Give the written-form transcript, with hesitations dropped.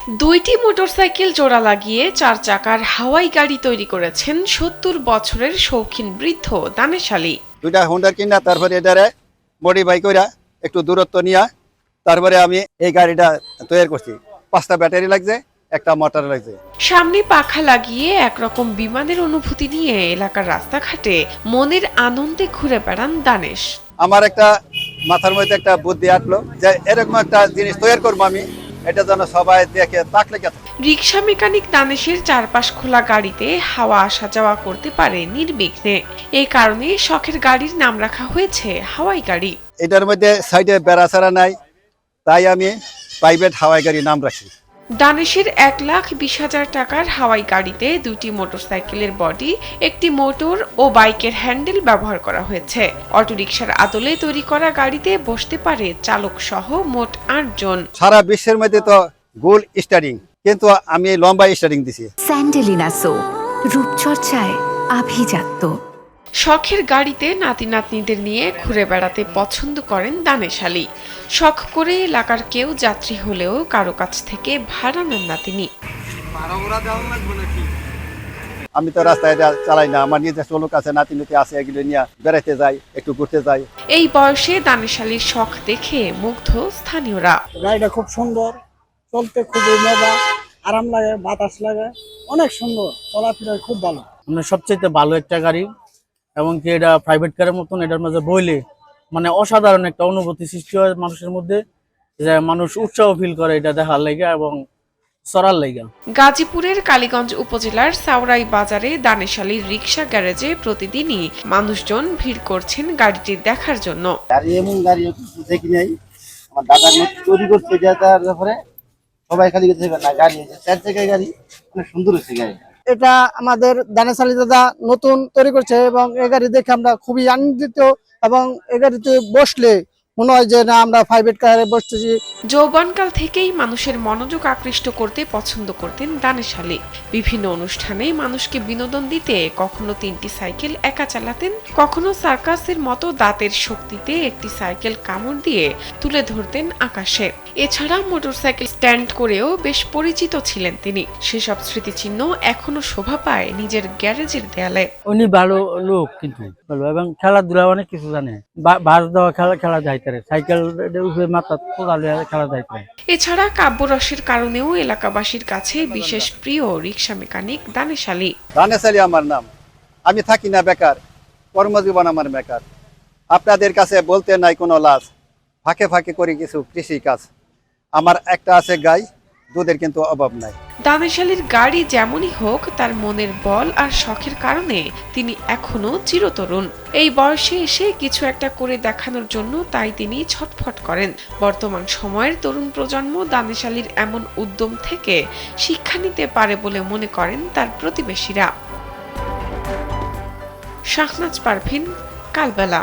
দুইটি মোটরসাইকেল জোড়া লাগিয়ে 4 চাকার হাওয়াই গাড়ি তৈরি করেছেন ৭০ বছরের শৌখিন বৃদ্ধ দানেশ আলী। দুইটা হোন্ডার কিনা তারপরে এটারে মডিফাই কইরা একটু দূরত্ব নিয়া তারপরে আমি এই গাড়িটা তৈরি করছি। 5টা ব্যাটারি লাগছে, একটা মোটর লাগছে। সামনে পাখা লাগিয়ে একরকম বিমানের অনুভূতি নিয়ে এলাকার রাস্তাঘাটে মনের আনন্দে ঘুরে বেড়ান দানেশ। আমার একটা মাথার মধ্যে একটা বুদ্ধি আসলো যে এরকম একটা জিনিস তৈরি করবো আমি, এটা যেন সবাই দেখে তাকলে কে। রিক্সা মেকানিক দানেশের চারপাশ খোলা গাড়িতে হাওয়া আসা যাওয়া করতে পারে নির্বিঘ্নে। এই কারণে শখের গাড়ির নাম রাখা হয়েছে হাওয়াই গাড়ি। এটার মধ্যে সাইডে বেড়াছাড়া নাই, তাই আমি প্রাইভেট হাওয়াই গাড়ি নাম রাখি। দানেশের ১,২০,০০০ টাকার হাওয়াই গাড়িতে দুটি মোটরসাইকেলের বডি, একটি মোটর ও বাইকের হ্যান্ডেল ব্যবহার করা হয়েছে। অটোরিকশার আদলে তৈরি করা গাড়িতে বসতে পারে চালক সহ মোট ৮ জন। সারা বিশ্বের মধ্যে তো গোল স্টারিং, কিন্তু আমি লম্বা স্টারিং দিছি। স্যান্ডেলিনা সো, রূপচর্চায় আভিজাত্য। শখের গাড়িতে নাতি নাতনিদের নিয়ে ঘুরে বেড়াতে পছন্দ করেন দানেশ আলী। শখ করে এলাকার কেউ যাত্রী হলেও কারো কাছ থেকে ভাড়া নেন না তিনি। আমি তো রাস্তায় চালাই না, আমার নিজস্ব লোক আছে, নাতি নাতি আছে, এগুলো নিয়ে বেড়াতে যাই, একটু ঘুরতে যাই। এই বয়সে দানেশ আলীর শখ দেখে মুগ্ধ স্থানীয়রা। গাড়িটা খুব সুন্দর, চলতে খুবই মজা, আরাম লাগে, বাতাস লাগে, অনেক সুন্দর, চলাফেরা খুব ভালো। মানে সবচেয়ে ভালো একটা গাড়ি, এবং কি এটা প্রাইভেট কারের মতন। এটার মাঝে বইলে মানে অসাধারণ একটা অনুভূতি সৃষ্টি হয় মানুষের মধ্যে, যে মানুষ উৎসাহ ফিল করে এটা দেখার লাগা এবং চড়ার লাগা। গাজীপুরের কালীগঞ্জ উপজেলার সাউরাই বাজারে দানেশ আলীর রিক্সা গ্যারেজে প্রতিদিনই মানুষজন ভিড় করছেন গাড়িটি দেখার জন্য। গাড়ি এমন গাড়ি দেখি নাই, আমার দাদার মতো তৈরি করছে, যার ব্যাপারে সবাই খালি না গাড়ি 4 চাকায় গাড়ি, অনেক সুন্দর হচ্ছে গাড়ি। এটা আমাদের দানেশ আলী দাদা নতুন তৈরি করছে এবং এই গাড়ি দেখে আমরা খুবই আনন্দিত, এবং এই গাড়িতে বসলে মনে হয় যে না আমরা প্রাইভেট কারে বসতেছি। যৌবনকাল থেকেই মানুষের মনোযোগ আকৃষ্ট করতে পছন্দ করতেন দানেশ আলী। বিভিন্ন অনুষ্ঠানে মানুষকে বিনোদন দিতে কখনো 3টি সাইকেল একা চালাতেন, কখনো সার্কাসের মতো দাঁতের শক্তিতে একটি সাইকেল কামড় দিয়ে তুলে ধরতেন আকাশে। এছাড়া মোটরসাইকেল স্ট্যান্ড করেও বেশ পরিচিত ছিলেন তিনি। সেসব স্মৃতিচিহ্ন এখনো শোভা পায় নিজের গ্যারেজের দেয়ালে। উনি ভালো লোক, কিন্তু ভালো, এবং খেলাধুলা অনেক কিছু জানে। ভারত দেওয়া খেলা যাইতে সাইকেল মাথা খেলা যাইতে। এছাড়া কাব্যরসের কারণেও এলাকাবাসীর কাছে বিশেষ প্রিয় রিক্সা মেকানিক দানেশ আলী। দানেশ আলী আমার নাম, আমি থাকি না বেকার, কর্মজীবন আমার বেকার। আপনাদের কাছে বলতে নাই কোনো লাজ, ফাঁকে ফাঁকে করি কিছু কৃষি কাজ। আমার একটা আছে গাই, দুধের কিন্তু অভাব নাই। দানেশ আলীর গাড়ি যেমনই হোক, তার মনের বল আর শখের কারণে তিনি এখনো চিরতরুণ। এই বয়সে এসে কিছু একটা করে দেখানোর জন্য তাই তিনি ছটফট করেন। বর্তমান সময়ের তরুণ প্রজন্ম দানেশ আলীর এমন উদ্যম থেকে শিক্ষা নিতে পারে বলে মনে করেন তার প্রতিবেশীরা। শাহনাজ পারভিন, কালবেলা।